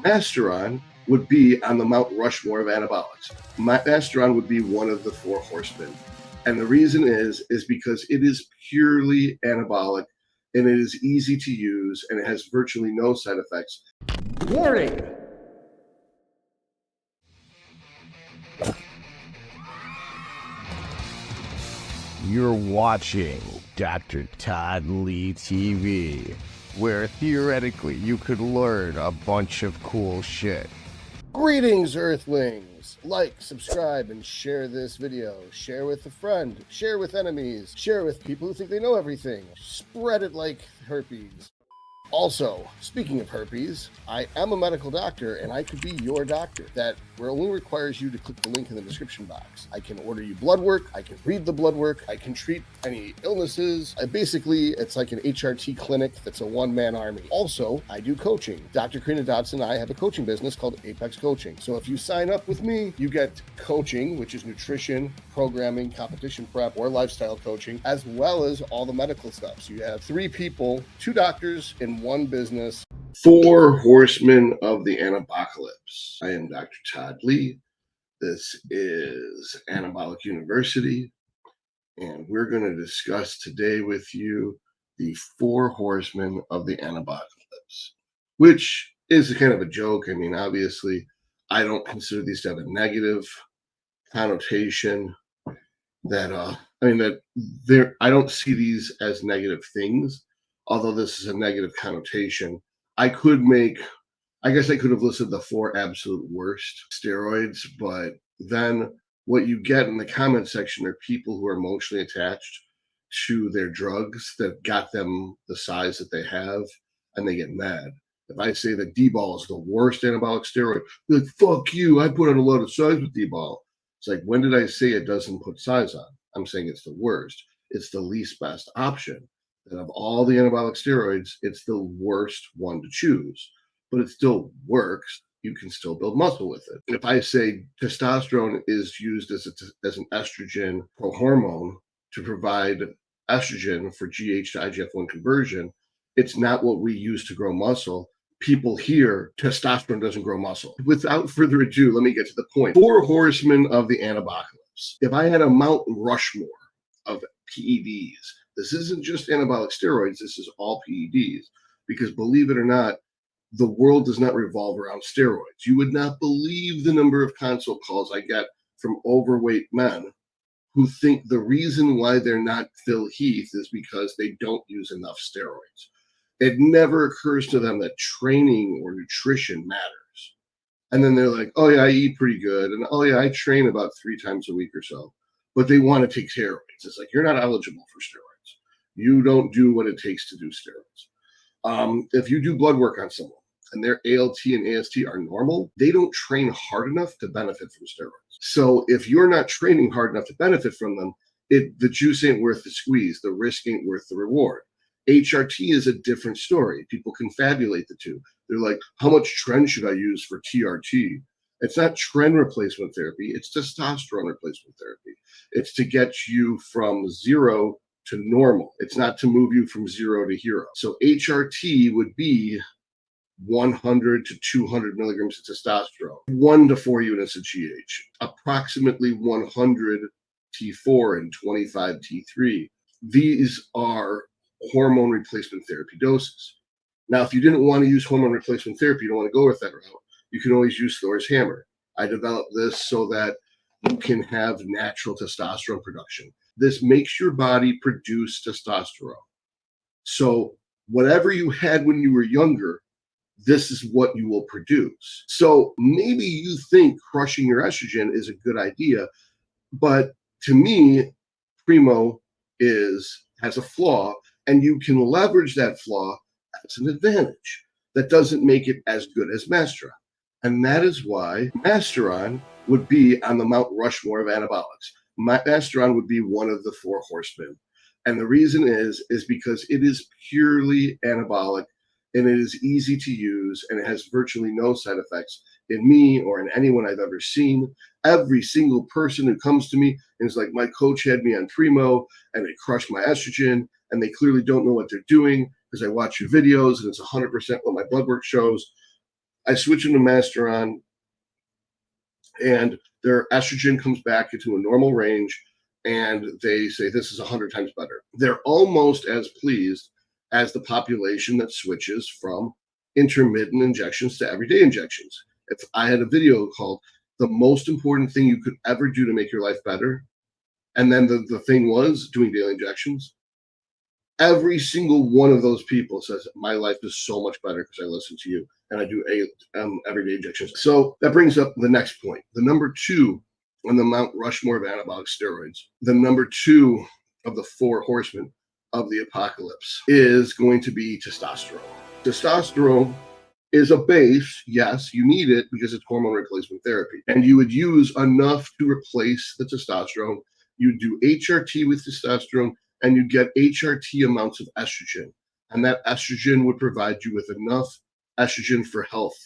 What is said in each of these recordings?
Masteron would be on the Mount Rushmore of anabolics. Masteron would be one of the four horsemen. And the reason is because it is purely anabolic and it is easy to use and it has virtually no side effects. Warning! You're watching Dr. Todd Lee TV, where theoretically you could learn a bunch of cool shit. Greetings, Earthlings! Like, subscribe, and share this video. Share with a friend. Share with enemies. Share with people who think they know everything. Spread it like herpes. Also, speaking of herpes, I am a medical doctor and I could be your doctor. That only requires you to click the link in the description box. I can order you blood work, I can read the blood work, I can treat any illnesses. It's like an HRT clinic that's a one-man army. Also, I do coaching. Dr. Karina, Dotson and I have a coaching business called Apex Coaching. So if you sign up with me, you get coaching, which is nutrition, programming, competition prep, or lifestyle coaching, as well as all the medical stuff. So you have 3 people, 2 doctors in one business. 4 Horsemen of the Anabocalypse. I am Dr. Todd Lee. This is Anabolic University, and we're going to discuss today with you the 4 Horsemen of the Anabocalypse, which is kind of a joke. I mean, obviously, I don't consider these to have a negative connotation. I don't see these as negative things. Although this is a negative connotation, I guess I could have listed the 4 absolute worst steroids, but then what you get in the comment section are people who are emotionally attached to their drugs that got them the size that they have, and they get mad. If I say that D-ball is the worst anabolic steroid, they're like, fuck you, I put on a lot of size with D-ball. It's like, when did I say it doesn't put size on? I'm saying it's the worst. It's the least best option. And of all the anabolic steroids, it's the worst one to choose, but it still works. You can still build muscle with it. If I say testosterone is used as an estrogen hormone to provide estrogen for GH to IGF-1 conversion, it's not what we use to grow muscle. People hear testosterone doesn't grow muscle. Without further ado, let me get to the point. 4 Horsemen of the Anabocalypse. If I had a Mount Rushmore of PEDs, this isn't just anabolic steroids, this is all PEDs. Because believe it or not, the world does not revolve around steroids. You would not believe the number of consult calls I get from overweight men who think the reason why they're not Phil Heath is because they don't use enough steroids. It never occurs to them that training or nutrition matters. And then they're like, oh yeah, I eat pretty good. And oh yeah, I train about 3 times a week or so. But they want to take steroids. It's like, you're not eligible for steroids. You don't do what it takes to do steroids. If you do blood work on someone and their ALT and AST are normal, they don't train hard enough to benefit from steroids. So if you're not training hard enough to benefit from them, the juice ain't worth the squeeze. The risk ain't worth the reward. HRT is a different story. People confabulate the two. They're like, how much tren should I use for TRT? It's not tren replacement therapy. It's testosterone replacement therapy. It's to get you from 0 to normal. It's not to move you from 0 to hero. So HRT would be 100 to 200 milligrams of testosterone, 1 to 4 units of GH, approximately 100 T4 and 25 T3. These are hormone replacement therapy doses. Now, if you didn't want to use hormone replacement therapy, you don't want to go with that route, you can always use Thor's hammer. I developed this so that you can have natural testosterone production. This makes your body produce testosterone. So whatever you had when you were younger, this is what you will produce. So maybe you think crushing your estrogen is a good idea, but to me, Primo has a flaw, and you can leverage that flaw as an advantage. That doesn't make it as good as Masteron. And that is why Masteron would be on the Mount Rushmore of anabolics. Masteron would be one of the 4 horsemen. And the reason is because it is purely anabolic and it is easy to use and it has virtually no side effects in me or in anyone I've ever seen. Every single person who comes to me and is like, my coach had me on Primo and it crushed my estrogen, and they clearly don't know what they're doing because I watch your videos and it's 100% what my blood work shows. I switch them to Masteron, and their estrogen comes back into a normal range, and they say this is 100 times better. They're almost as pleased as the population that switches from intermittent injections to everyday injections. If I had a video called the most important thing you could ever do to make your life better, and then the thing was doing daily injections, every single one of those people says my life is so much better because I listen to you and I do everyday injections. So that brings up the next point. The number 2 on the Mount Rushmore of anabolic steroids, the number 2 of the 4 horsemen of the apocalypse is going to be testosterone. Testosterone is a base. Yes, you need it because it's hormone replacement therapy. And you would use enough to replace the testosterone. You do HRT with testosterone, and you get HRT amounts of estrogen. And that estrogen would provide you with enough estrogen for health.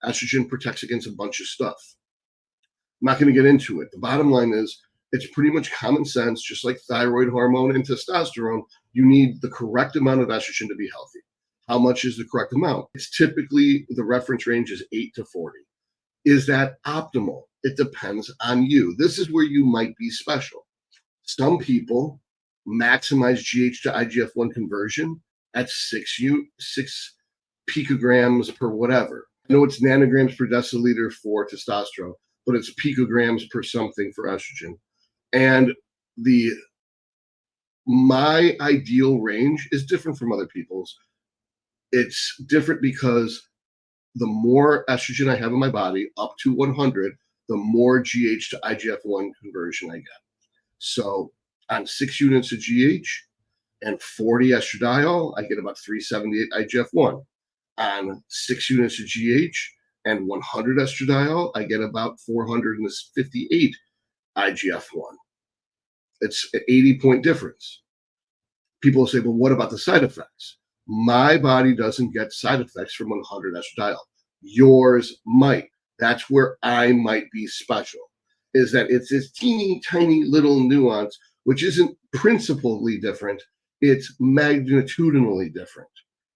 Estrogen protects against a bunch of stuff. I'm not going to get into it. The bottom line is it's pretty much common sense, just like thyroid hormone and testosterone. You need the correct amount of estrogen to be healthy. How much is the correct amount? It's typically, the reference range is 8 to 40. Is that optimal? It depends on you. This is where you might be special. Some people maximize GH to IGF-1 conversion at 6 picograms per whatever. I know it's nanograms per deciliter for testosterone, but it's picograms per something for estrogen. And my ideal range is different from other people's. It's different because the more estrogen I have in my body, up to 100, the more GH to IGF-1 conversion I get. So on 6 units of GH and 40 estradiol, I get about 378 IGF-1. On 6 units of GH and 100 estradiol, I get about 458 IGF-1. It's an 80-point difference. People say, well, what about the side effects? My body doesn't get side effects from 100 estradiol. Yours might. That's where I might be special, is that it's this teeny tiny little nuance, which isn't principally different. It's magnitudinally different.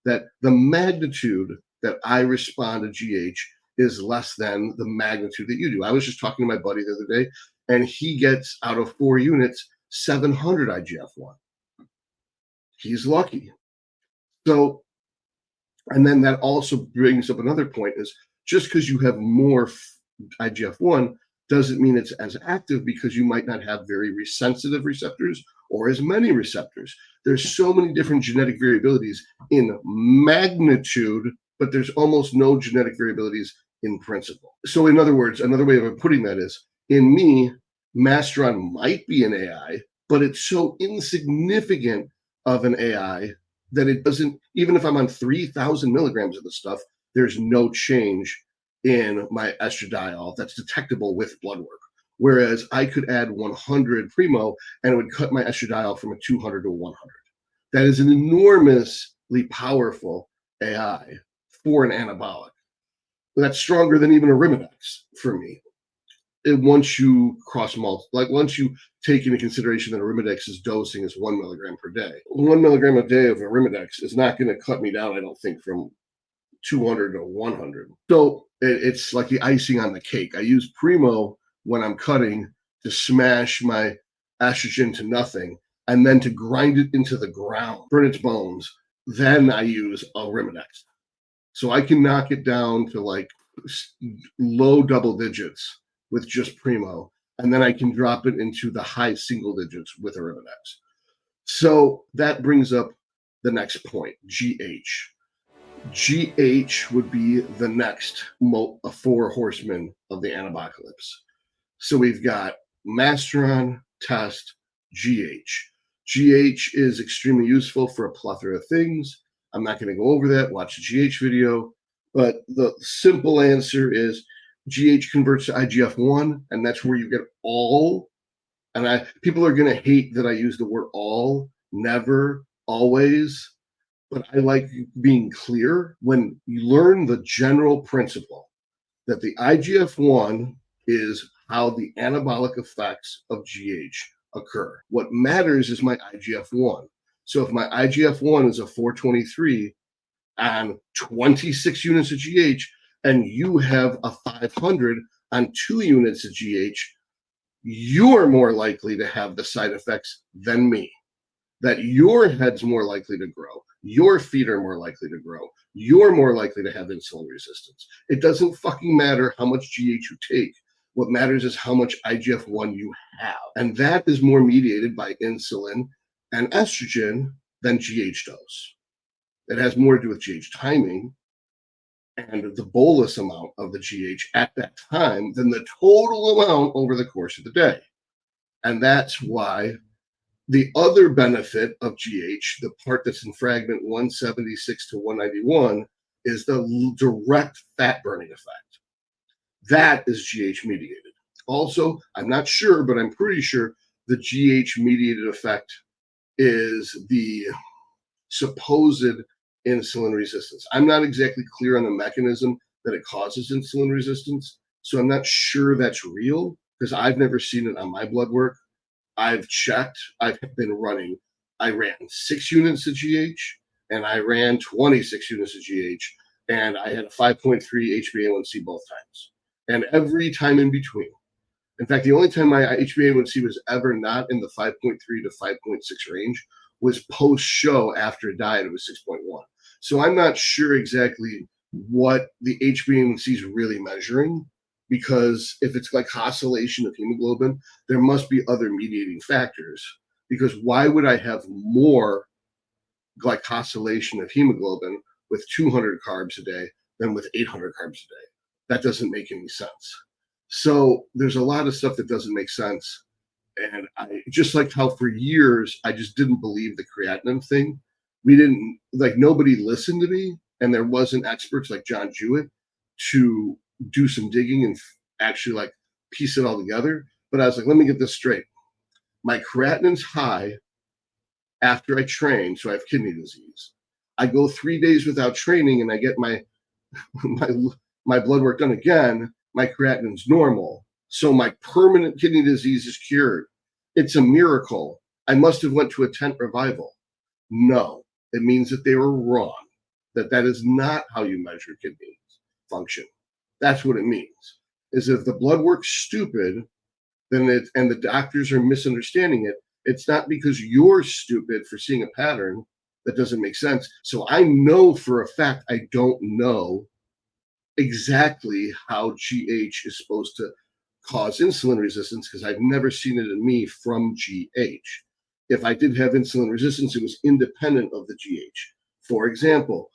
That the magnitude that I respond to GH is less than the magnitude that you do. I was just talking to my buddy the other day, and he gets out of 4 units, 700 IGF-1. He's lucky. So, and then that also brings up another point is just because you have more IGF-1 doesn't mean it's as active, because you might not have very sensitive receptors or as many receptors. There's so many different genetic variabilities in magnitude, but there's almost no genetic variabilities in principle. So in other words, another way of putting that is, in me, Masteron might be an AI, but it's so insignificant of an AI that it doesn't, even if I'm on 3,000 milligrams of the stuff, there's no change in my estradiol that's detectable with blood work. Whereas I could add 100 Primo and it would cut my estradiol from a 200 to 100. That is an enormously powerful AI for an anabolic. That's stronger than even a Arimidex for me. Once you once you take into consideration that Arimidex's dosing is 1 milligram per day. 1 milligram a day of Arimidex is not going to cut me down, I don't think, from 200 to 100. So it's like the icing on the cake. I use Primo when I'm cutting to smash my estrogen to nothing, and then to grind it into the ground, burn its bones. Then I use Arimidex. So I can knock it down to like low double digits with just Primo, and then I can drop it into the high single digits with Arimidex. So that brings up the next point, GH. GH would be the next 4 horsemen of the Anabocalypse. So we've got Masteron, Test, GH. GH is extremely useful for a plethora of things. I'm not going to go over that. Watch the GH video. But the simple answer is GH converts to IGF-1, and that's where you get all. And people are going to hate that I use the word all, never, always. But I like being clear when you learn the general principle that the IGF-1 is how the anabolic effects of GH occur. What matters is my IGF-1. So if my IGF-1 is a 423 and 26 units of GH, and you have a 500 on 2 units of GH, you're more likely to have the side effects than me. That your head's more likely to grow, your feet are more likely to grow, you're more likely to have insulin resistance. It doesn't fucking matter how much GH you take. What matters is how much IGF-1 you have. And that is more mediated by insulin and estrogen than GH does. It has more to do with GH timing and the bolus amount of the GH at that time than the total amount over the course of the day. And that's why the other benefit of GH, the part that's in fragment 176 to 191, is the direct fat burning effect. That is GH mediated. Also, I'm not sure, but I'm pretty sure the GH mediated effect is the supposed insulin resistance. I'm not exactly clear on the mechanism that it causes insulin resistance, so I'm not sure that's real because I've never seen it on my blood work. I've checked, I've been running. I ran 6 units of GH and I ran 26 units of GH, and I had a 5.3 HbA1c both times. And every time in between. In fact, the only time my HbA1c was ever not in the 5.3 to 5.6 range was post-show after a diet. It was 6.1. So I'm not sure exactly what the HbA1c is really measuring, because if it's glycosylation of hemoglobin, there must be other mediating factors. Because why would I have more glycosylation of hemoglobin with 200 carbs a day than with 800 carbs a day? That doesn't make any sense. So there's a lot of stuff that doesn't make sense. And I just like how for years, I just didn't believe the creatinine thing. Nobody listened to me, and there wasn't experts like John Jewett to do some digging and actually piece it all together. But I was like, let me get this straight. My creatinine's high after I train, so I have kidney disease. I go 3 days without training and I get my blood work done again. My creatinine's normal. So my permanent kidney disease is cured. It's a miracle. I must have went to a tent revival. No, it means that they were wrong. That is not how you measure kidney function. That's what it means. Is if the blood work's stupid, and the doctors are misunderstanding it, it's not because you're stupid for seeing a pattern that doesn't make sense. So I know for a fact I don't know exactly how GH is supposed to cause insulin resistance because I've never seen it in me from GH. If I did have insulin resistance, it was independent of the GH. For example,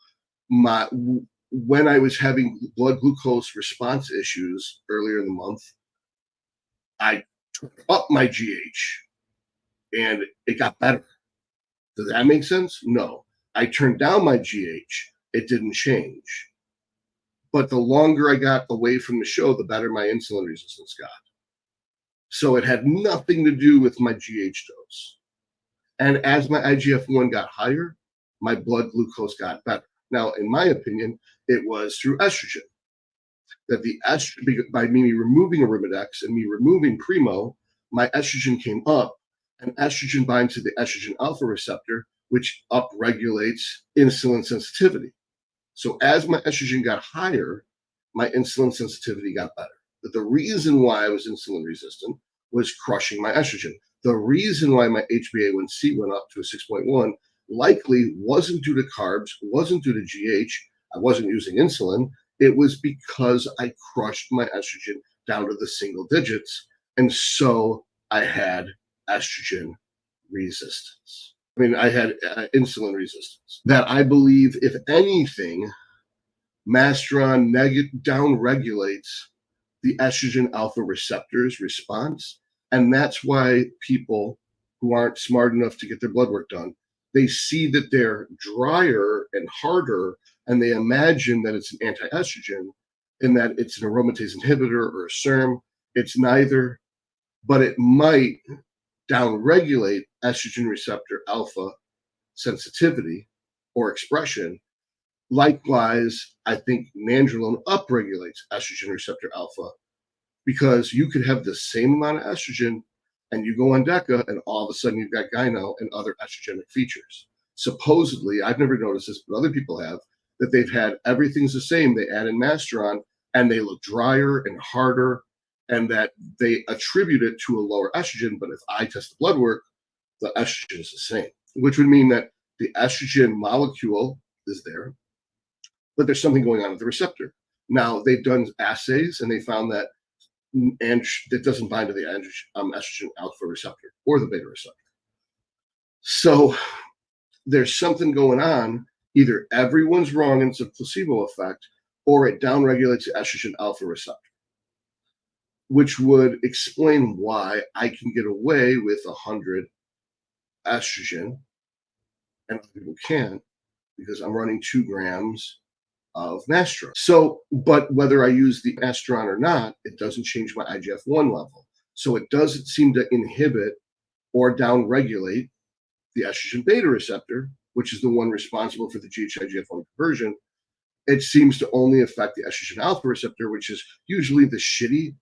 when I was having blood glucose response issues earlier in the month, I turned up my GH and it got better. Does that make sense? No. I turned down my GH. It didn't change. But the longer I got away from the show, the better my insulin resistance got. So it had nothing to do with my GH dose. And as my IGF-1 got higher, my blood glucose got better. Now, in my opinion, it was through estrogen. That by me removing Arimidex and me removing Primo, my estrogen came up, and estrogen binds to the estrogen alpha receptor, which upregulates insulin sensitivity. So as my estrogen got higher, my insulin sensitivity got better. But the reason why I was insulin resistant was crushing my estrogen. The reason why my HbA1c went up to a 6.1 likely wasn't due to carbs, wasn't due to GH. I wasn't using insulin. It was because I crushed my estrogen down to the single digits. And so I had estrogen resistance. I had insulin resistance. That I believe, if anything, Masteron downregulates the estrogen alpha receptors response. And that's why people who aren't smart enough to get their blood work done, they see that they're drier and harder, and they imagine that it's an anti-estrogen and that it's an aromatase inhibitor or a SERM. It's neither, but it might downregulate estrogen receptor alpha sensitivity or expression. Likewise, I think nandrolone upregulates estrogen receptor alpha, because you could have the same amount of estrogen and you go on DECA and all of a sudden you've got gyno and other estrogenic features. Supposedly, I've never noticed this, but other people have, that they've had everything's the same. They add in Masteron and they look drier and harder, and that they attribute it to a lower estrogen. But if I test the blood work, the estrogen is the same, which would mean that the estrogen molecule is there, but there's something going on with the receptor. Now, they've done assays and they found that it doesn't bind to the estrogen alpha receptor or the beta receptor. So there's something going on. Either everyone's wrong and it's a placebo effect, or it downregulates the estrogen alpha receptor, which would explain why I can get away with 100 estrogen and other people can't, because I'm running 2 grams of Masteron. So, but whether I use the Masteron or not, it doesn't change my IGF-1 level. So it doesn't seem to inhibit or downregulate the estrogen beta receptor, which is the one responsible for the GH-IGF-1 conversion. It seems to only affect the estrogen alpha receptor, which is usually the shitty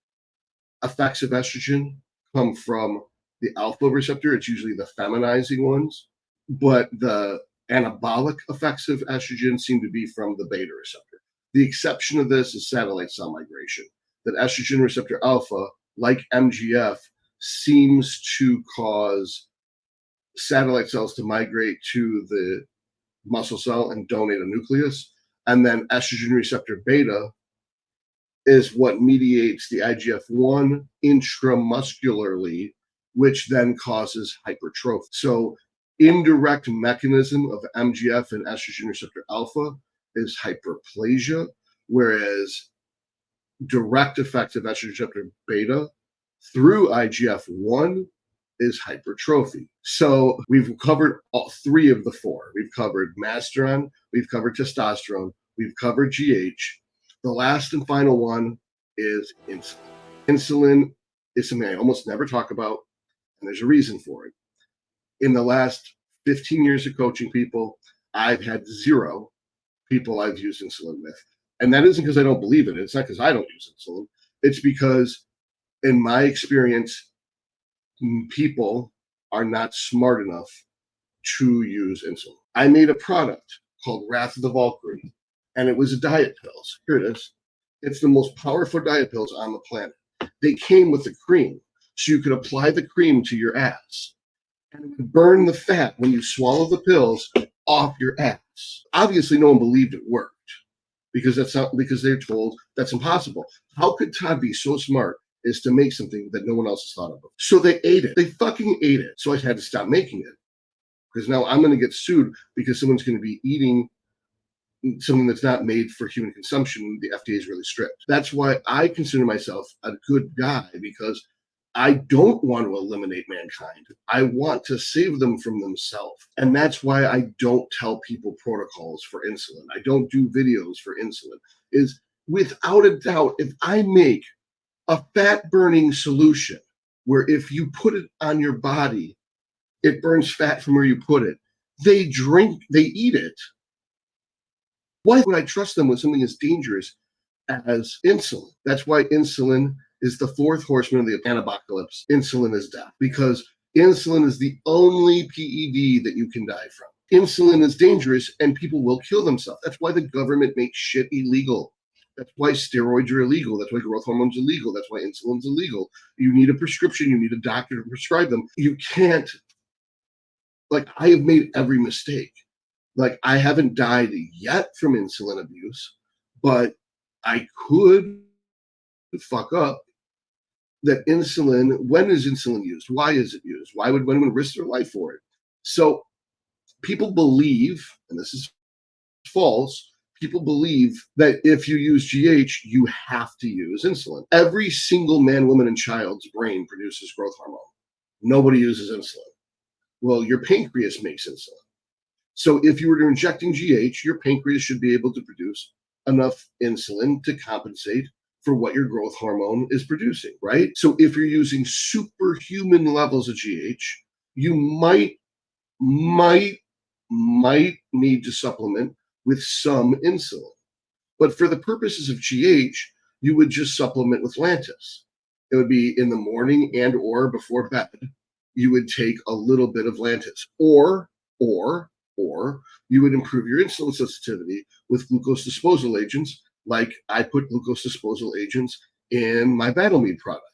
effects of estrogen come from the alpha receptor. It's usually the feminizing ones, but the anabolic effects of estrogen seem to be from the beta receptor. The exception of this is satellite cell migration. That estrogen receptor alpha, like MGF, seems to cause satellite cells to migrate to the muscle cell and donate a nucleus. And then estrogen receptor beta is what mediates the IGF-1 intramuscularly, which then causes hypertrophy. So indirect mechanism of MGF and estrogen receptor alpha is hyperplasia, whereas direct effect of estrogen receptor beta through IGF-1 is hypertrophy. So we've covered all 3 of the 4. We've covered Masteron, we've covered testosterone, we've covered GH. The last and final one is insulin. Insulin is something I almost never talk about, and there's a reason for it. In the last 15 years of coaching people, I've had 0 people I've used insulin with. And that isn't because I don't believe in it. It's not because I don't use insulin. It's because, in my experience, people are not smart enough to use insulin. I made a product called Wrath of the Valkyrie, and it was a diet pills. Here it is. It's the most powerful diet pills on the planet. They came with a cream, so you could apply the cream to your ass and it would burn the fat when you swallow the pills off your ass. Obviously, no one believed it worked because they're told that's impossible. How could Todd be so smart as to make something that no one else has thought of? So they ate it. They fucking ate it. So I had to stop making it because now I'm going to get sued because someone's going to be eating something that's not made for human consumption. The FDA is really strict. That's why I consider myself a good guy, because I don't want to eliminate mankind. I want to save them from themselves. And that's why I don't tell people protocols for insulin. I don't do videos for insulin. Is without a doubt, if I make a fat burning solution where if you put it on your body, it burns fat from where you put it, they eat it. Why would I trust them with something as dangerous as insulin? That's why insulin is the 4th horseman of the anabocalypse. Insulin is death, because insulin is the only PED that you can die from. Insulin is dangerous and people will kill themselves. That's why the government makes shit illegal. That's why steroids are illegal. That's why growth hormone's illegal. That's why insulin's illegal. You need a prescription. You need a doctor to prescribe them. You can't, I have made every mistake. I haven't died yet from insulin abuse, but I could fuck up. That insulin, when is insulin used? Why is it used? Why would anyone risk their life for it? So people believe, and this is false, people believe that if you use GH, you have to use insulin. Every single man, woman, and child's brain produces growth hormone. Nobody uses insulin. Well, your pancreas makes insulin. So if you were to injecting GH, your pancreas should be able to produce enough insulin to compensate for what your growth hormone is producing, right? So if you're using superhuman levels of GH, you might need to supplement with some insulin. But for the purposes of GH, you would just supplement with Lantus. It would be in the morning and or before bed. You would take a little bit of Lantus, or Or you would improve your insulin sensitivity with glucose disposal agents, like I put glucose disposal agents in my Battle Mead product.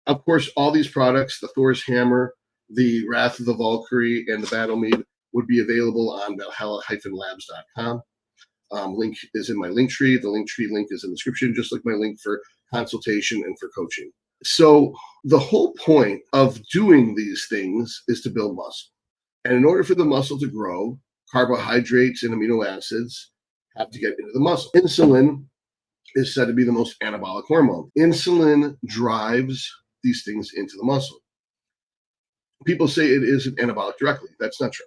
Of course, all these products, the Thor's Hammer, the Wrath of the Valkyrie, and the Battle Mead, would be available on Valhalla-labs.com. Link is in my link tree. The link tree link is in the description, just like my link for consultation and for coaching. So the whole point of doing these things is to build muscle. And in order for the muscle to grow, carbohydrates and amino acids have to get into the muscle. Insulin is said to be the most anabolic hormone. Insulin drives these things into the muscle. People say it isn't anabolic directly. That's not true.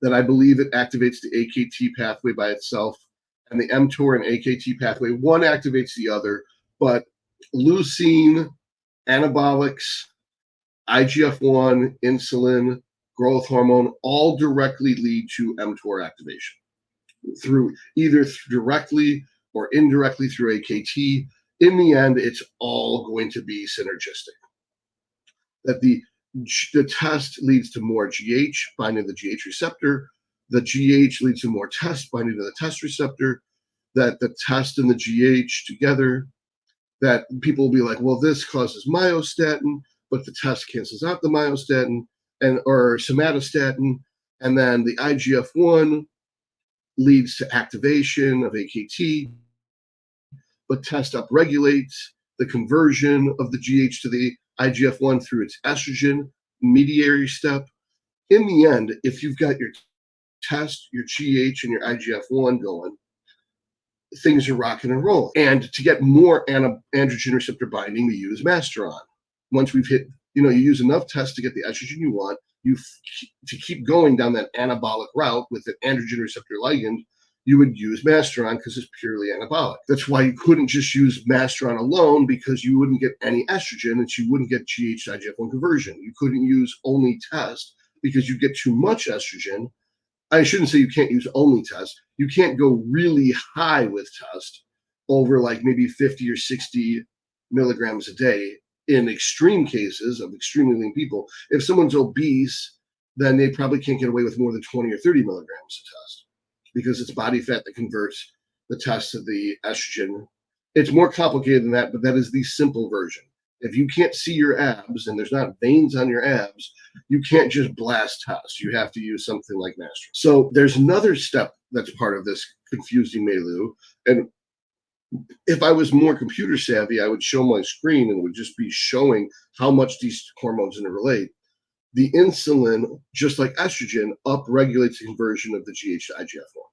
That I believe it activates the AKT pathway by itself, and the mTOR and AKT pathway, one activates the other, but leucine, anabolics, IGF-1, insulin, growth hormone, all directly lead to mTOR activation through either directly or indirectly through AKT. In the end, it's all going to be synergistic. That the test leads to more GH binding the GH receptor. The GH leads to more test binding to the test receptor. That the test and the GH together, that people will be like, well, this causes myostatin, but the test cancels out the myostatin or somatostatin. And then the IGF-1 leads to activation of AKT, but test upregulates the conversion of the GH to the IGF-1 through its estrogen mediary step. In the end, if you've got your test, your GH, and your IGF-1 going, things are rocking and rolling. And to get more androgen receptor binding, we use Masteron. Once we've hit, you use enough tests to get the estrogen you want, to keep going down that anabolic route with an androgen receptor ligand, you would use Masteron because it's purely anabolic. That's why you couldn't just use Masteron alone, because you wouldn't get any estrogen and you wouldn't get GH to IGF-1 conversion. You couldn't use only test because you get too much estrogen. I shouldn't say you can't use only test. You can't go really high with test over like maybe 50 or 60 milligrams a day in extreme cases of extremely lean people. If someone's obese, then they probably can't get away with more than 20 or 30 milligrams of test, because it's body fat that converts the test to the estrogen. It's more complicated than that, but that is the simple version. If you can't see your abs and there's not veins on your abs, you can't just blast test. You have to use something like Masteron. So there's another step that's part of this confusing milieu. And if I was more computer savvy, I would show my screen and it would just be showing how much these hormones interrelate. The insulin, just like estrogen, upregulates the conversion of the GH to IGF-1.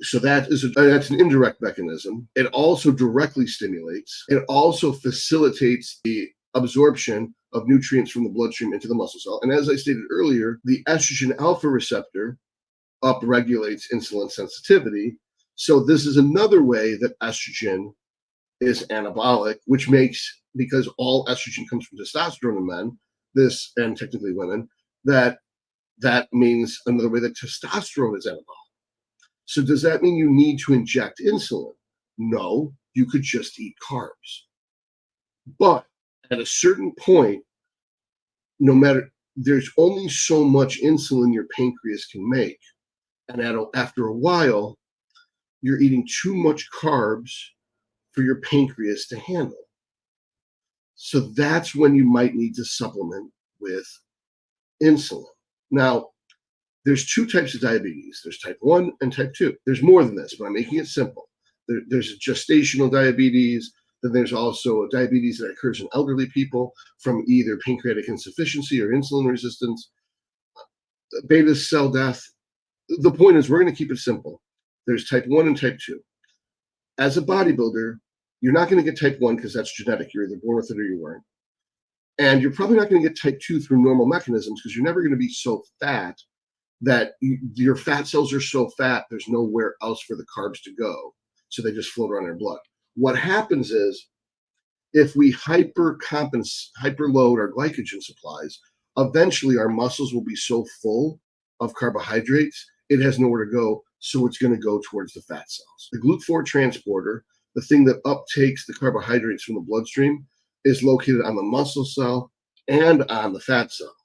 So that's an indirect mechanism. It also directly stimulates. It also facilitates the absorption of nutrients from the bloodstream into the muscle cell. And as I stated earlier, the estrogen alpha receptor upregulates insulin sensitivity. So this is another way that estrogen is anabolic, which makes, because all estrogen comes from testosterone in men, and technically women, that means another way that testosterone is anabolic. So does that mean you need to inject insulin? No, you could just eat carbs. But at a certain point, there's only so much insulin your pancreas can make. And after a while, you're eating too much carbs for your pancreas to handle. So that's when you might need to supplement with insulin. Now, there's two types of diabetes. There's type 1 and type 2. There's more than this, but I'm making it simple. There's gestational diabetes. Then there's also diabetes that occurs in elderly people from either pancreatic insufficiency or insulin resistance, beta cell death. The point is, we're going to keep it simple. There's type 1 and type 2. As a bodybuilder, you're not going to get type 1 because that's genetic. You're either born with it or you weren't. And you're probably not going to get type 2 through normal mechanisms, because you're never going to be so fat that your fat cells are so fat there's nowhere else for the carbs to go. So they just float around in your blood. What happens is, if we hyperload our glycogen supplies, eventually our muscles will be so full of carbohydrates, it has nowhere to go. So it's going to go towards the fat cells. The GLUT4 transporter, the thing that uptakes the carbohydrates from the bloodstream, is located on the muscle cell and on the fat cell.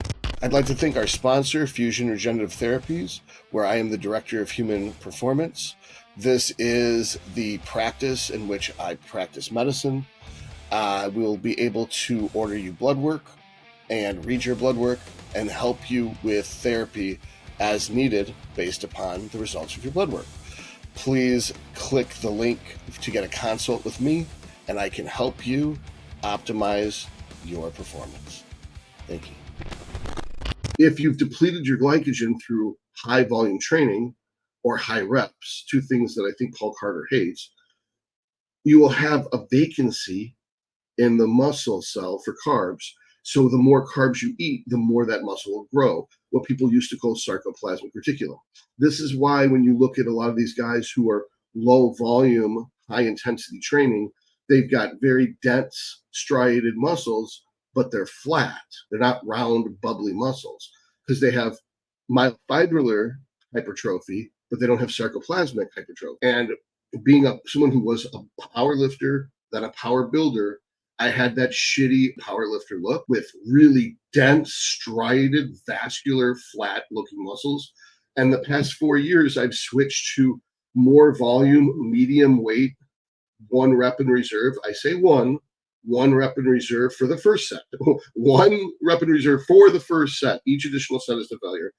I'd like to thank our sponsor, Fusion Regenerative Therapies, where I am the Director of Human Performance. This is the practice in which I practice medicine. We will be able to order you blood work and read your blood work and help you with therapy as needed based upon the results of your blood work. Please click the link to get a consult with me, and I can help you optimize your performance. Thank you. If you've depleted your glycogen through high volume training or high reps, two things that I think Paul Carter hates, you will have a vacancy in the muscle cell for carbs. So the more carbs you eat, the more that muscle will grow, what people used to call sarcoplasmic reticulum. This is why when you look at a lot of these guys who are low volume, high intensity training, they've got very dense striated muscles, but they're flat. They're not round, bubbly muscles because they have myofibrillar hypertrophy, but they don't have sarcoplasmic hypertrophy. And being someone who was a power lifter, then a power builder, I had that shitty power lifter look with really dense, striated, vascular, flat looking muscles. And the past 4 years, I've switched to more volume, medium weight, 1 rep in reserve. I say one rep in reserve for the first set. 1 rep in reserve for the first set. Each additional set is to failure.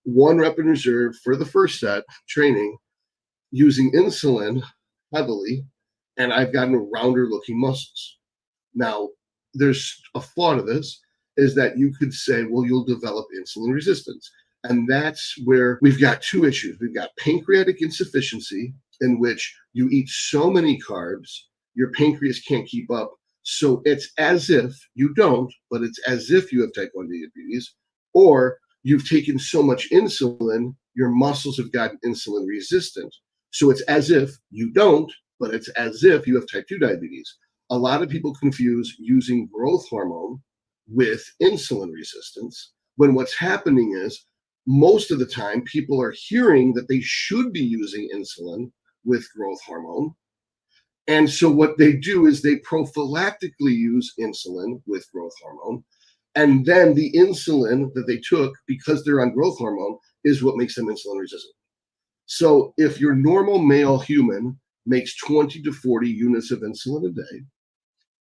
1 rep in reserve for the first set training using insulin heavily, and I've gotten rounder looking muscles. Now, there's a flaw to this, is that you could say, well, you'll develop insulin resistance. And that's where we've got 2 issues. We've got pancreatic insufficiency, in which you eat so many carbs, your pancreas can't keep up. So it's as if you don't, but it's as if you have type 1 diabetes, or you've taken so much insulin, your muscles have gotten insulin resistant. So it's as if you don't, but it's as if you have type 2 diabetes. A lot of people confuse using growth hormone with insulin resistance, when what's happening is most of the time people are hearing that they should be using insulin with growth hormone. And so what they do is they prophylactically use insulin with growth hormone. And then the insulin that they took, because they're on growth hormone, is what makes them insulin resistant. So if your normal male human makes 20 to 40 units of insulin a day,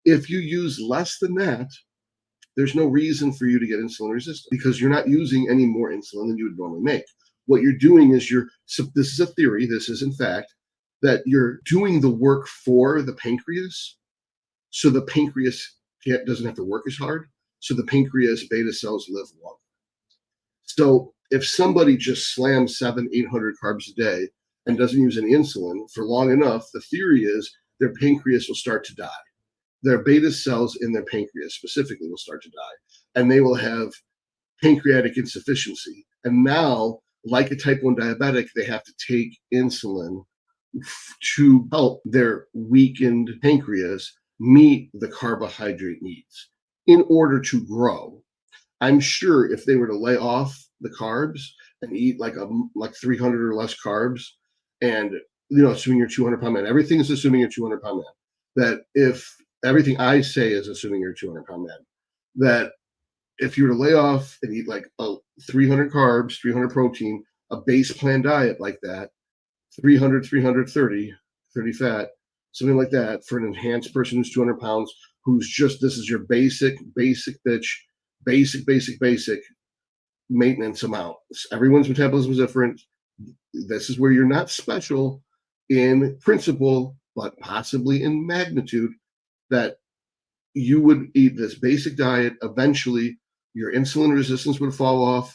if you use less than that, there's no reason for you to get insulin resistant because you're not using any more insulin than you would normally make. What you're doing is so this is a theory, this is in fact, that you're doing the work for the pancreas, so the pancreas doesn't have to work as hard, so the pancreas beta cells live longer. So if somebody just slams 700-800 carbs a day and doesn't use any insulin for long enough, the theory is their pancreas will start to die. Their beta cells in their pancreas specifically will start to die, and they will have pancreatic insufficiency. And now, like a type 1 diabetic, they have to take insulin to help their weakened pancreas meet the carbohydrate needs in order to grow. I'm sure if they were to lay off the carbs and eat like 300 or less carbs, and assuming you're 200-pound man, everything is assuming you're 200-pound man, that if everything I say is assuming you're a 200-pound man, that if you were to lay off and eat like 300 carbs, 300 protein, a base plan diet like that, 300, 330, 30 fat, something like that for an enhanced person who's 200 pounds, who's just, this is your basic maintenance amount. Everyone's metabolism is different. This is where you're not special in principle, but possibly in magnitude, that you would eat this basic diet. Eventually, your insulin resistance would fall off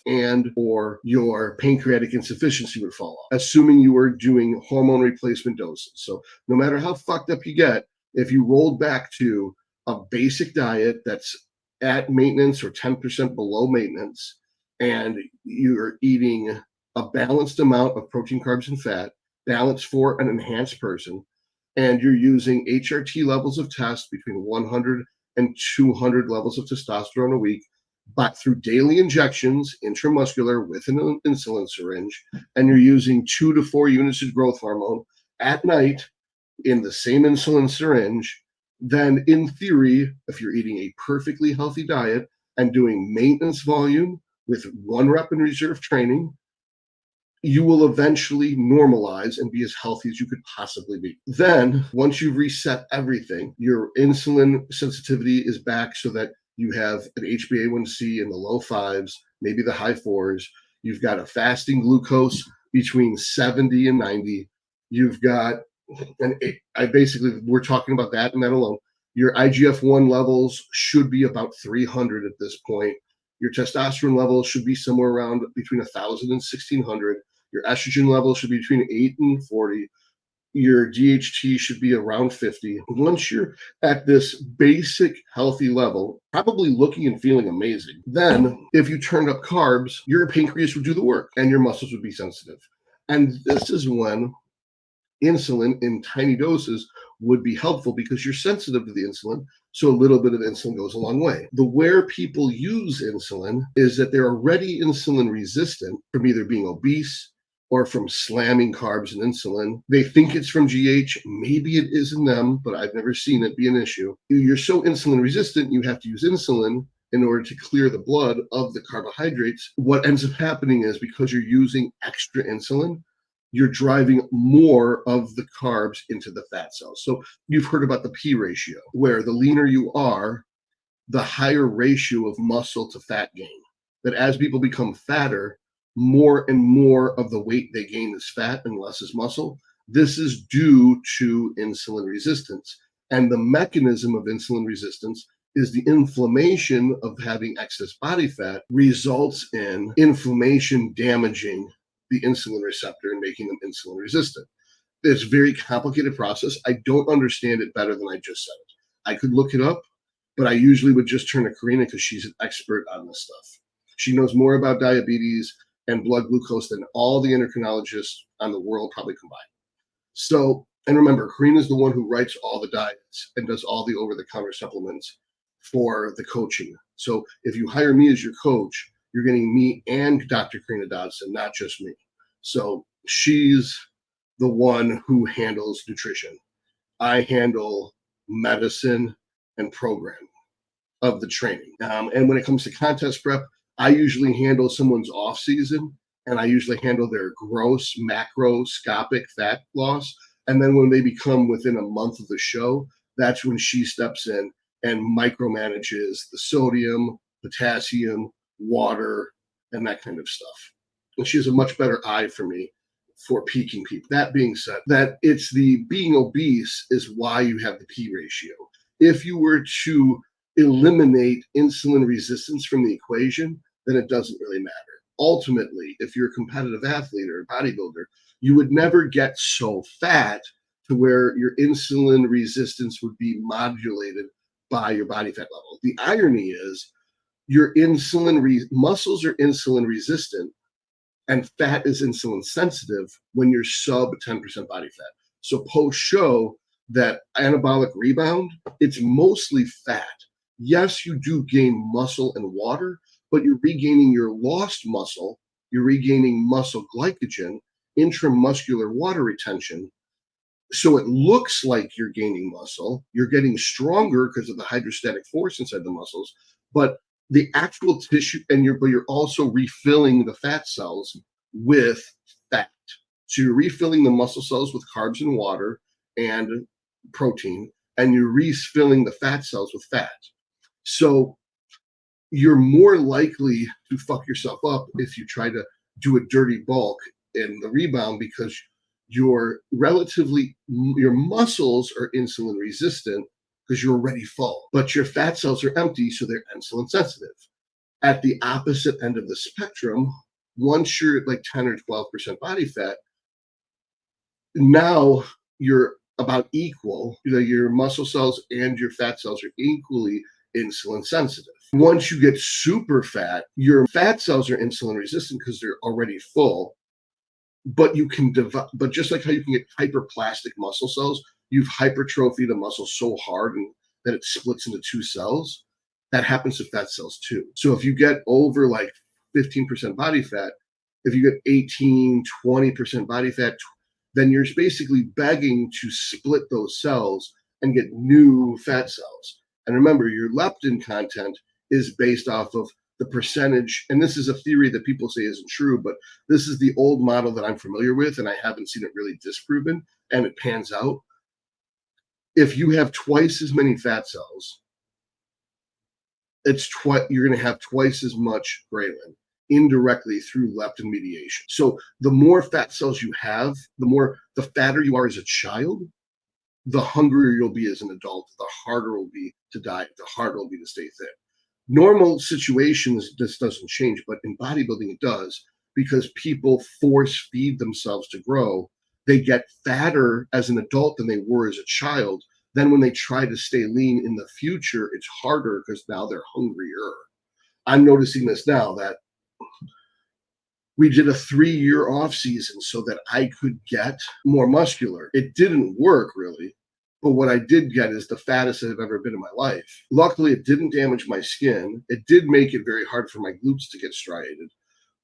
or your pancreatic insufficiency would fall off, assuming you were doing hormone replacement doses. So no matter how fucked up you get, if you rolled back to a basic diet that's at maintenance or 10% below maintenance, and you're eating a balanced amount of protein, carbs, and fat, balanced for an enhanced person, and you're using HRT levels of test between 100 and 200 levels of testosterone a week, but through daily injections, intramuscular with an insulin syringe, and you're using 2 to 4 units of growth hormone at night in the same insulin syringe, then in theory, if you're eating a perfectly healthy diet and doing maintenance volume with 1 rep in reserve training, you will eventually normalize and be as healthy as you could possibly be. Then, once you've reset everything, your insulin sensitivity is back so that you have an HbA1c in the low 5s, maybe the high 4s. You've got a fasting glucose between 70 and 90. You've got, we're talking about that and that alone. Your IGF-1 levels should be about 300 at this point. Your testosterone levels should be somewhere around between 1,000 and 1,600. Your estrogen levels should be between 8 and 40. Your DHT should be around 50. Once you're at this basic healthy level, probably looking and feeling amazing, then if you turned up carbs, your pancreas would do the work and your muscles would be sensitive. And this is when insulin in tiny doses would be helpful because you're sensitive to the insulin. So a little bit of insulin goes a long way. The where people use insulin is that they're already insulin resistant from either being obese or from slamming carbs and insulin. They think it's from GH. Maybe it is in them, but I've never seen it be an issue. You're so insulin resistant, you have to use insulin in order to clear the blood of the carbohydrates. What ends up happening is because you're using extra insulin, you're driving more of the carbs into the fat cells. So you've heard about the P ratio, where the leaner you are, the higher ratio of muscle to fat gain. That as people become fatter, more and more of the weight they gain is fat and less is muscle. This is due to insulin resistance. And the mechanism of insulin resistance is the inflammation of having excess body fat results in inflammation damaging the insulin receptor and making them insulin resistant. It's a very complicated process. I don't understand it better than I just said it. I could look it up, but I usually would just turn to Karina because she's an expert on this stuff. She knows more about diabetes and blood glucose than all the endocrinologists on the world probably combined. So, and remember, Karina's the one who writes all the diets and does all the over-the-counter supplements for the coaching. So if you hire me as your coach, you're getting me and Dr. Karina Dotson, not just me. So she's the one who handles nutrition. I handle medicine and programming of the training. And when it comes to contest prep, I usually handle someone's off season, and I usually handle their gross macroscopic fat loss. And then when they become within a month of the show, that's when she steps in and micromanages the sodium, potassium, water, and that kind of stuff. And she has a much better eye for me for peaking people. That being said, that it's the being obese is why you have the P ratio. If you were to eliminate insulin resistance from the equation, then it doesn't really matter. Ultimately, if you're a competitive athlete or a bodybuilder, you would never get so fat to where your insulin resistance would be modulated by your body fat level. The irony is your muscles are insulin resistant and fat is insulin sensitive when you're sub 10% body fat. So post show, that anabolic rebound, it's mostly fat. Yes, you do gain muscle and water, but you're regaining your lost muscle, you're regaining muscle glycogen, intramuscular water retention. So it looks like you're gaining muscle, you're getting stronger because of the hydrostatic force inside the muscles, but the actual tissue, and you're also refilling the fat cells with fat. So you're refilling the muscle cells with carbs and water and protein, and you're refilling the fat cells with fat. So you're more likely to fuck yourself up if you try to do a dirty bulk in the rebound because your muscles are insulin resistant because you're already full, but your fat cells are empty, so they're insulin sensitive. At the opposite end of the spectrum, once you're at like 10 or 12% body fat, now you're about equal. Your muscle cells and your fat cells are equally insulin sensitive. Once you get super fat, your fat cells are insulin resistant because they're already full. But you can but just like how you can get hyperplastic muscle cells, you've hypertrophied a muscle so hard that it splits into two cells. That happens to fat cells too. So if you get over like 15% body fat, if you get 18, 20% body fat, then you're basically begging to split those cells and get new fat cells. And remember, your leptin content is based off of the percentage, and this is a theory that people say isn't true, but this is the old model that I'm familiar with, and I haven't seen it really disproven, and it pans out. If you have twice as many fat cells, you're going to have twice as much ghrelin indirectly through leptin mediation. So the more fat cells you have, the fatter you are as a child, the hungrier you'll be as an adult, the harder it will be to diet, the harder it will be to stay thin. Normal situations, this doesn't change, but in bodybuilding it does, because people force feed themselves to grow. They get fatter as an adult than they were as a child. Then when they try to stay lean in the future, it's harder because now they're hungrier. I'm noticing this now that we did a 3-year off season so that I could get more muscular. It didn't work really, but what I did get is the fattest I've ever been in my life. Luckily, it didn't damage my skin. It did make it very hard for my glutes to get striated,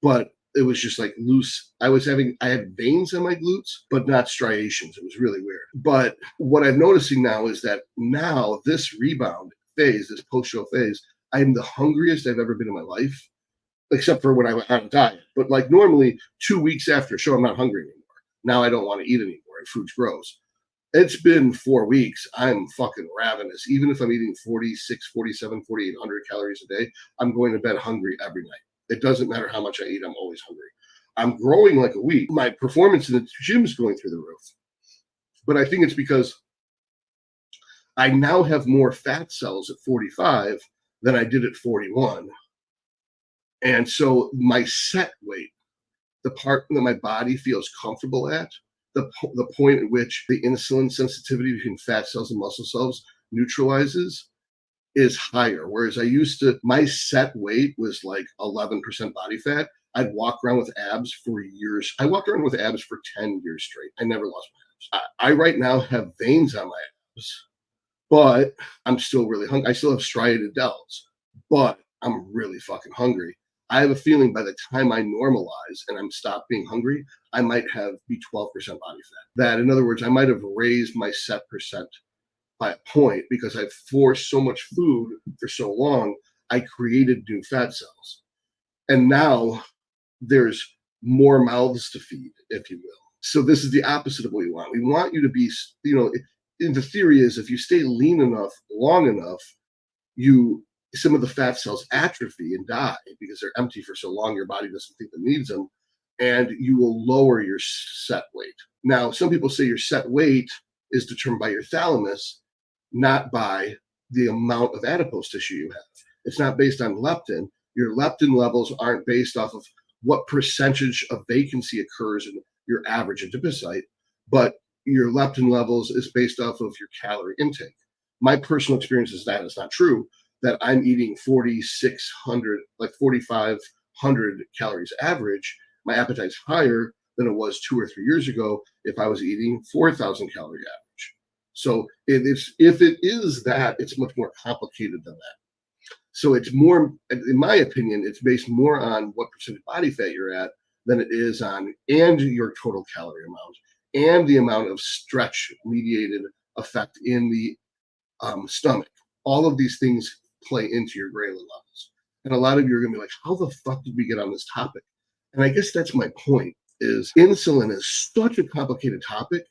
but it was just like loose. I had veins on my glutes, but not striations. It was really weird. But what I'm noticing now is that now this rebound phase, this post-show phase, I'm the hungriest I've ever been in my life, except for when I went on a diet. But like normally 2 weeks after a show, I'm not hungry anymore. Now I don't want to eat anymore and food's gross. It's been 4 weeks. I'm fucking ravenous. Even if I'm eating 46, 47, 4,800 calories a day, I'm going to bed hungry every night. It doesn't matter how much I eat, I'm always hungry. I'm growing like a weed. My performance in the gym is going through the roof. But I think it's because I now have more fat cells at 45 than I did at 41. And so my set weight, the part that my body feels comfortable at, the point at which the insulin sensitivity between fat cells and muscle cells neutralizes, is higher. Whereas my set weight was like 11% body fat. I'd walk around with abs for years. I walked around with abs for 10 years straight. I never lost my abs. I right now have veins on my abs, but I'm still really hungry. I still have striated delts, but I'm really fucking hungry. I have a feeling by the time I normalize and I'm stopped being hungry, I might be 12% body fat. That, in other words, I might have raised my set percent by a point because I've forced so much food for so long, I created new fat cells. And now there's more mouths to feed, if you will. So this is the opposite of what we want. We want you to be, the theory is if you stay lean enough, long enough, some of the fat cells atrophy and die because they're empty for so long, your body doesn't think it needs them, and you will lower your set weight. Now, some people say your set weight is determined by your thalamus, not by the amount of adipose tissue you have. It's not based on leptin. Your leptin levels aren't based off of what percentage of vacancy occurs in your average adipocyte, but your leptin levels is based off of your calorie intake. My personal experience is that it's not true, that I'm eating 4,600, like 4,500 calories average. My appetite's higher than it was 2 or 3 years ago if I was eating 4,000 calorie average. So if it is that, it's much more complicated than that. So it's more, in my opinion, it's based more on what percent of body fat you're at than it is on, and your total calorie amount, and the amount of stretch mediated effect in the stomach. All of these things play into your ghrelin levels. And a lot of you are going to be like, how the fuck did we get on this topic? And I guess that's my point, is insulin is such a complicated topic,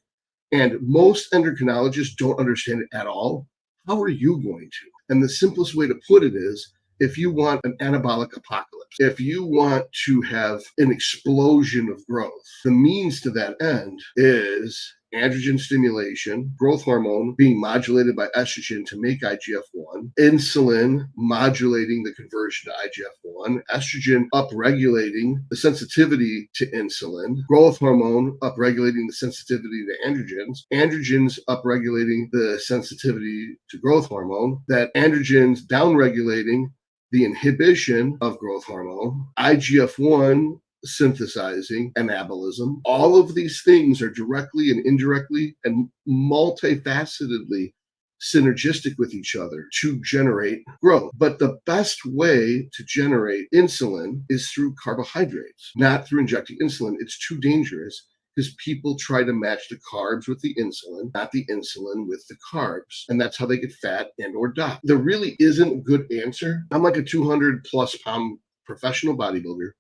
and most endocrinologists don't understand it at all. How are you going to? And the simplest way to put it is, if you want an anabolic apocalypse, if you want to have an explosion of growth, the means to that end is androgen stimulation, growth hormone being modulated by estrogen to make IGF-1, insulin modulating the conversion to IGF-1, estrogen upregulating the sensitivity to insulin, growth hormone upregulating the sensitivity to androgens upregulating the sensitivity to growth hormone, that androgens downregulating the inhibition of growth hormone, IGF-1 synthesizing anabolism. All of these things are directly and indirectly and multifacetedly synergistic with each other to generate growth. But the best way to generate insulin is through carbohydrates, not through injecting insulin. It's too dangerous because people try to match the carbs with the insulin, not the insulin with the carbs. And that's how they get fat and or die. There really isn't a good answer. I'm like a 200 plus pound professional bodybuilder.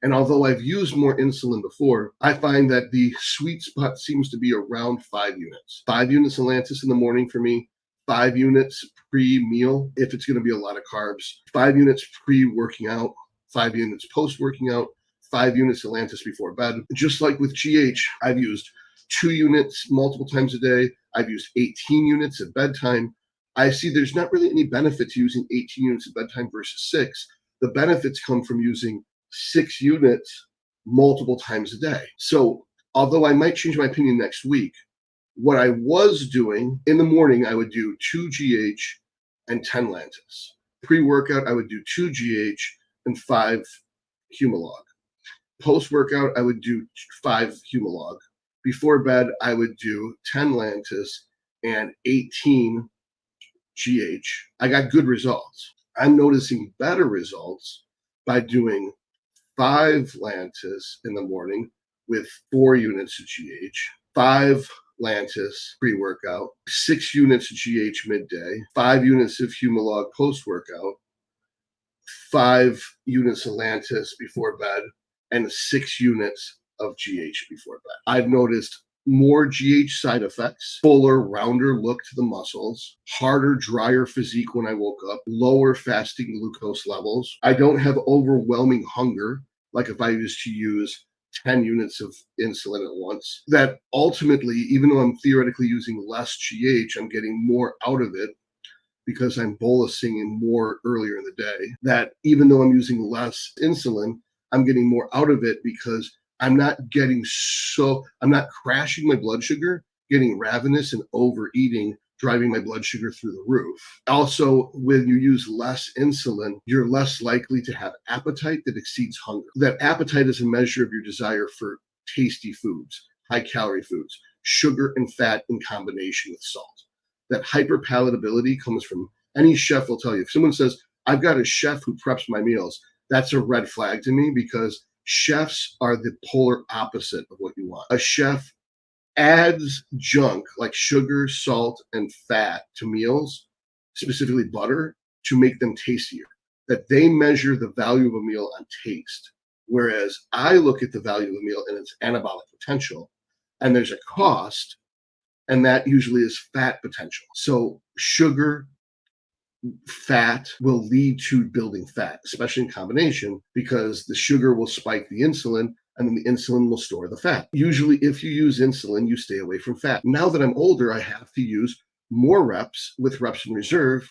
And although I've used more insulin before, I find that the sweet spot seems to be around 5 units. 5 units of Lantus in the morning for me, 5 units pre-meal if it's going to be a lot of carbs, 5 units pre-working out, 5 units post-working out, 5 units of Lantus before bed. Just like with GH, I've used 2 units multiple times a day. I've used 18 units at bedtime. I see there's not really any benefit to using 18 units at bedtime versus 6. The benefits come from using 6 units multiple times a day. So although I might change my opinion next week, what I was doing in the morning, I would do 2 GH and 10 Lantus. Pre-workout, I would do 2 GH and 5 Humalog. Post-workout, I would do 5 Humalog. Before bed, I would do 10 Lantus and 18 GH. I got good results. I'm noticing better results by doing 5 Lantus in the morning with 4 units of GH, 5 Lantus pre-workout, 6 units of GH midday, 5 units of Humalog post-workout, 5 units of Lantus before bed, and 6 units of GH before bed. I've noticed more GH side effects, fuller, rounder look to the muscles, harder, drier physique when I woke up, lower fasting glucose levels. I don't have overwhelming hunger, like if I used to use 10 units of insulin at once. That ultimately, even though I'm theoretically using less GH, I'm getting more out of it because I'm bolusing in more earlier in the day. That even though I'm using less insulin, I'm getting more out of it because I'm not crashing my blood sugar, getting ravenous and overeating, driving my blood sugar through the roof. Also, when you use less insulin, you're less likely to have appetite that exceeds hunger. That appetite is a measure of your desire for tasty foods, high calorie foods, sugar and fat in combination with salt. That hyperpalatability comes from, any chef will tell you, if someone says, I've got a chef who preps my meals, that's a red flag to me because chefs are the polar opposite of what you want. A chef adds junk like sugar, salt, and fat to meals, specifically butter, to make them tastier. That they measure the value of a meal on taste. Whereas I look at the value of a meal and its anabolic potential, and there's a cost, and that usually is fat potential. So sugar, fat will lead to building fat, especially in combination, because the sugar will spike the insulin and then the insulin will store the fat. Usually, if you use insulin, you stay away from fat. Now that I'm older, I have to use more reps with reps in reserve.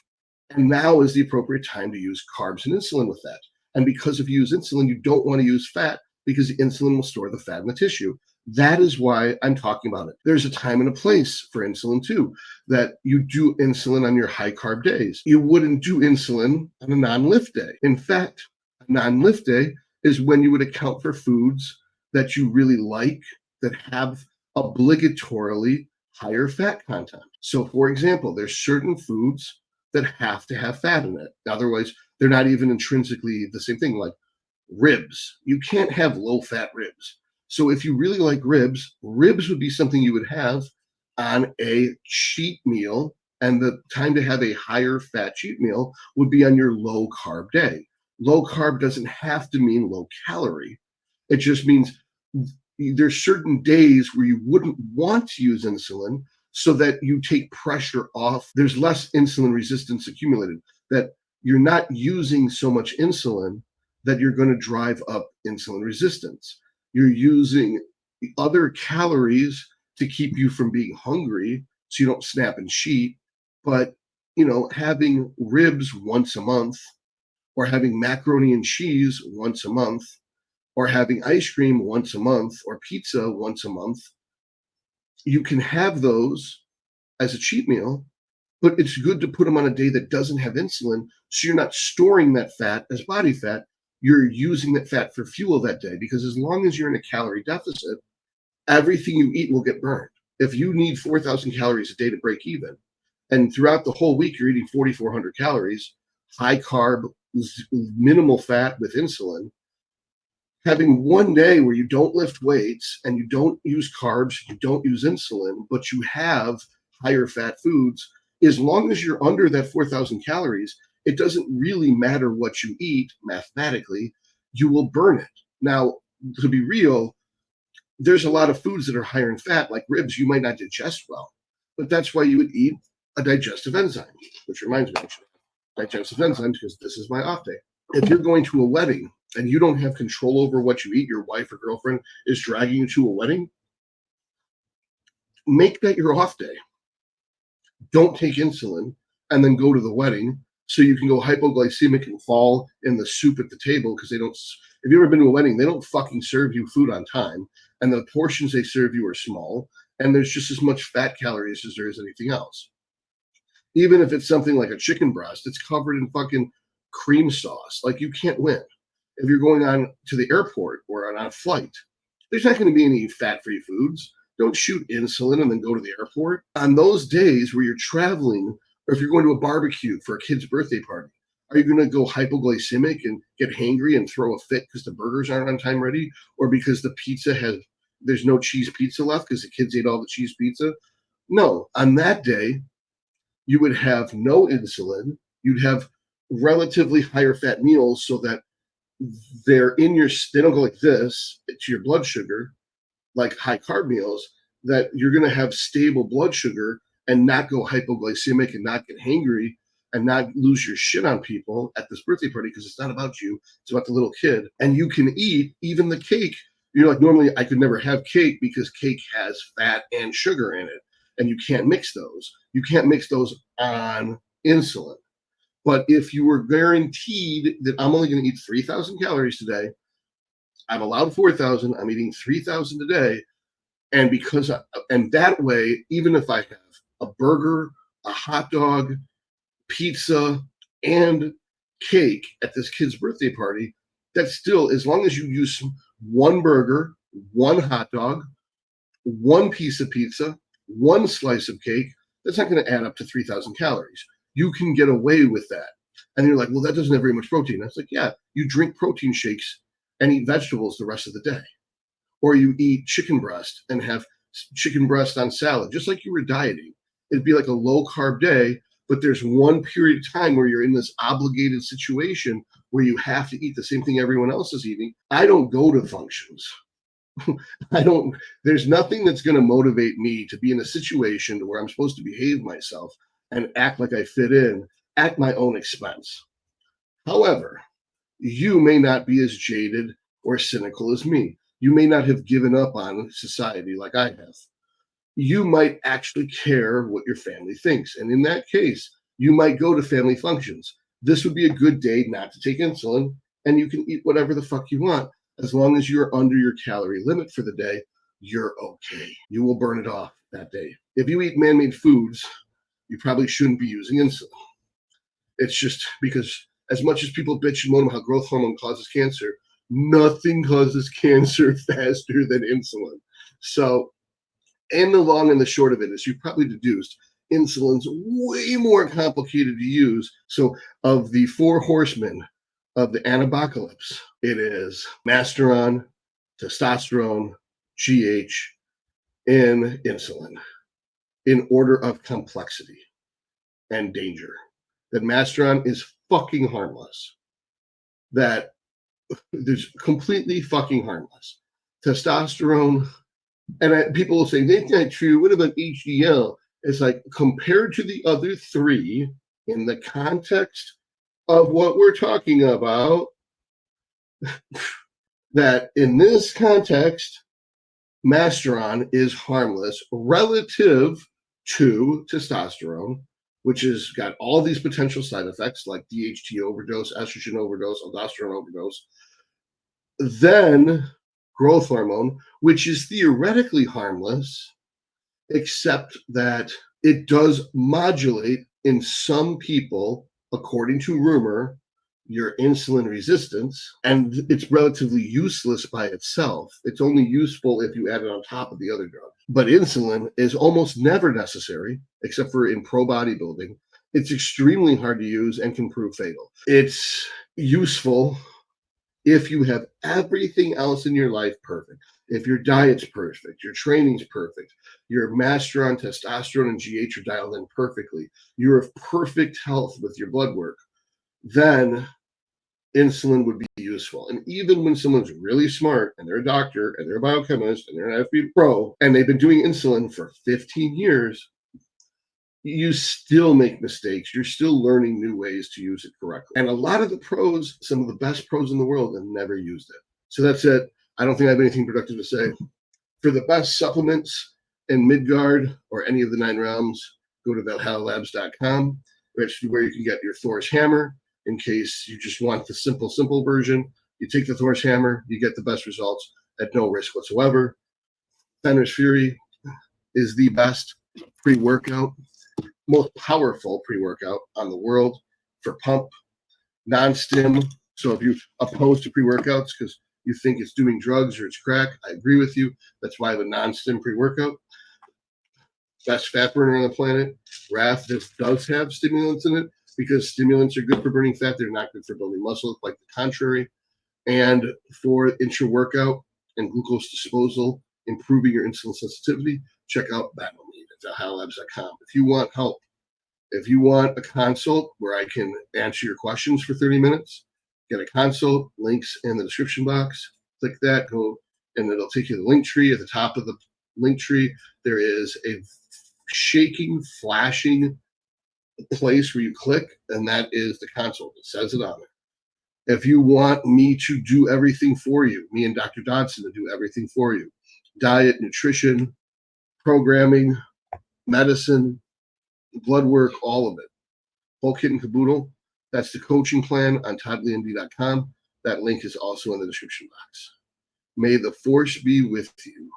And now is the appropriate time to use carbs and insulin with that. And because if you use insulin, you don't want to use fat because the insulin will store the fat in the tissue. That is why I'm talking about it. There's a time and a place for insulin too, that you do insulin on your high carb days. You wouldn't do insulin on a non-lift day. In fact, a non-lift day is when you would account for foods that you really like that have obligatorily higher fat content. So for example, there's certain foods that have to have fat in it. Otherwise, they're not even intrinsically the same thing, like ribs. You can't have low-fat ribs. So if you really like ribs would be something you would have on a cheat meal, and the time to have a higher fat cheat meal would be on your low carb day. Low carb doesn't have to mean low calorie. It just means there's certain days where you wouldn't want to use insulin so that you take pressure off. There's less insulin resistance accumulated, that you're not using so much insulin that you're going to drive up insulin resistance. You're using other calories to keep you from being hungry so you don't snap and cheat. But, having ribs once a month, or having macaroni and cheese once a month, or having ice cream once a month, or pizza once a month, you can have those as a cheat meal, but it's good to put them on a day that doesn't have insulin so you're not storing that fat as body fat. You're using that fat for fuel that day, because as long as you're in a calorie deficit, everything you eat will get burned. If you need 4,000 calories a day to break even, and throughout the whole week you're eating 4,400 calories, high carb, minimal fat with insulin, Having one day where you don't lift weights and you don't use carbs, you don't use insulin, but you have higher fat foods, as long as you're under that 4,000 calories, it doesn't really matter what you eat mathematically, you will burn it. Now, to be real, there's a lot of foods that are higher in fat, like ribs, you might not digest well, but that's why you would eat a digestive enzyme, which reminds me, actually, digestive enzymes, because this is my off day. If you're going to a wedding and you don't have control over what you eat, your wife or girlfriend is dragging you to a wedding, make that your off day. Don't take insulin and then go to the wedding so you can go hypoglycemic and fall in the soup at the table, because they don't. If you've ever been to a wedding, they don't fucking serve you food on time, and the portions they serve you are small, and there's just as much fat calories as there is anything else. Even if it's something like a chicken breast, it's covered in fucking cream sauce. Like, you can't win. If you're going on to the airport or on a flight, there's not going to be any fat-free foods. Don't shoot insulin and then go to the airport. On those days where you're traveling, or if you're going to a barbecue for a kid's birthday party, are you going to go hypoglycemic and get hangry and throw a fit because the burgers aren't on time ready, or because the pizza there's no cheese pizza left because the kids ate all the cheese pizza? No, on that day, you would have no insulin. You'd have relatively higher fat meals so that they don't go like this to your blood sugar, like high carb meals, that you're going to have stable blood sugar and not go hypoglycemic and not get hangry and not lose your shit on people at this birthday party, because it's not about you, it's about the little kid. And you can eat even the cake. You're like, normally I could never have cake because cake has fat and sugar in it, and you can't mix those. You can't mix those on insulin. But if you were guaranteed that I'm only going to eat 3,000 calories today, I'm allowed 4,000, I'm eating 3,000 a day, and that way, even if I have a burger, a hot dog, pizza, and cake at this kid's birthday party, that's still, as long as you use one burger, one hot dog, one piece of pizza, one slice of cake, that's not going to add up to 3,000 calories. You can get away with that. And you're like, well, that doesn't have very much protein. That's like, yeah, you drink protein shakes and eat vegetables the rest of the day. Or you eat chicken breast and have chicken breast on salad, just like you were dieting. It'd be like a low carb day, but there's one period of time where you're in this obligated situation where you have to eat the same thing everyone else is eating. I don't go to functions. There's nothing that's going to motivate me to be in a situation where I'm supposed to behave myself and act like I fit in at my own expense. However, you may not be as jaded or cynical as me. You may not have given up on society like I have. You might actually care what your family thinks. And in that case, you might go to family functions. This would be a good day not to take insulin, and you can eat whatever the fuck you want. As long as you're under your calorie limit for the day, you're okay. You will burn it off that day. If you eat man-made foods, you probably shouldn't be using insulin. It's just because as much as people bitch and moan about how growth hormone causes cancer, nothing causes cancer faster than insulin. So, and the long and the short of it is, you've probably deduced, insulin's way more complicated to use. So of the 4 horsemen of the Anabocalypse, it is Masteron, testosterone, GH, and insulin in order of complexity and danger. That Masteron is fucking harmless. That there's completely fucking harmless. Testosterone, and people will say, that's not true. What about HDL? It's like, compared to the other 3, in the context of what we're talking about, that in this context, Masteron is harmless relative to testosterone, which has got all these potential side effects like DHT overdose, estrogen overdose, aldosterone overdose. Then growth hormone, which is theoretically harmless, except that it does modulate in some people, according to rumor, your insulin resistance, and it's relatively useless by itself. It's only useful if you add it on top of the other drugs. But insulin is almost never necessary, except for in pro bodybuilding. It's extremely hard to use and can prove fatal. It's useful If you have everything else in your life perfect, if your diet's perfect, your training's perfect, your Masteron, testosterone, and GH are dialed in perfectly, you're of perfect health with your blood work, then insulin would be useful. And even when someone's really smart and they're a doctor and they're a biochemist and they're an FB pro and they've been doing insulin for 15 years, you still make mistakes. You're still learning new ways to use it correctly. And a lot of the pros, some of the best pros in the world, have never used it. So that's it. I don't think I have anything productive to say. For the best supplements in Midgard or any of the 9 realms, go to valhallalabs.com. That's where you can get your Thor's hammer in case you just want the simple version. You take the Thor's hammer, you get the best results at no risk whatsoever. Fenris Fury is the best pre-workout, most powerful pre-workout on the world for pump, non-stim. So if you're opposed to pre-workouts because you think it's doing drugs or it's crack, I agree with you. That's why I have a non-stim pre-workout. Best fat burner on the planet. RAF does have stimulants in it because stimulants are good for burning fat. They're not good for building muscle, quite the contrary. And for intra-workout and glucose disposal, improving your insulin sensitivity, check out Mead at valhallalabs.com. If you want help, if you want a consult where I can answer your questions for 30 minutes, get a consult, links in the description box. Click that, go, and it'll take you to the link tree. At the top of the link tree, there is a shaking, flashing place where you click, and that is the consult. It says it on it. If you want me to do everything for you, me and Dr. Dotson to do everything for you, diet, nutrition, programming, medicine, blood work, all of it, whole kit and caboodle, that's the coaching plan on toddleemd.com. That link is also in the description box. May the force be with you.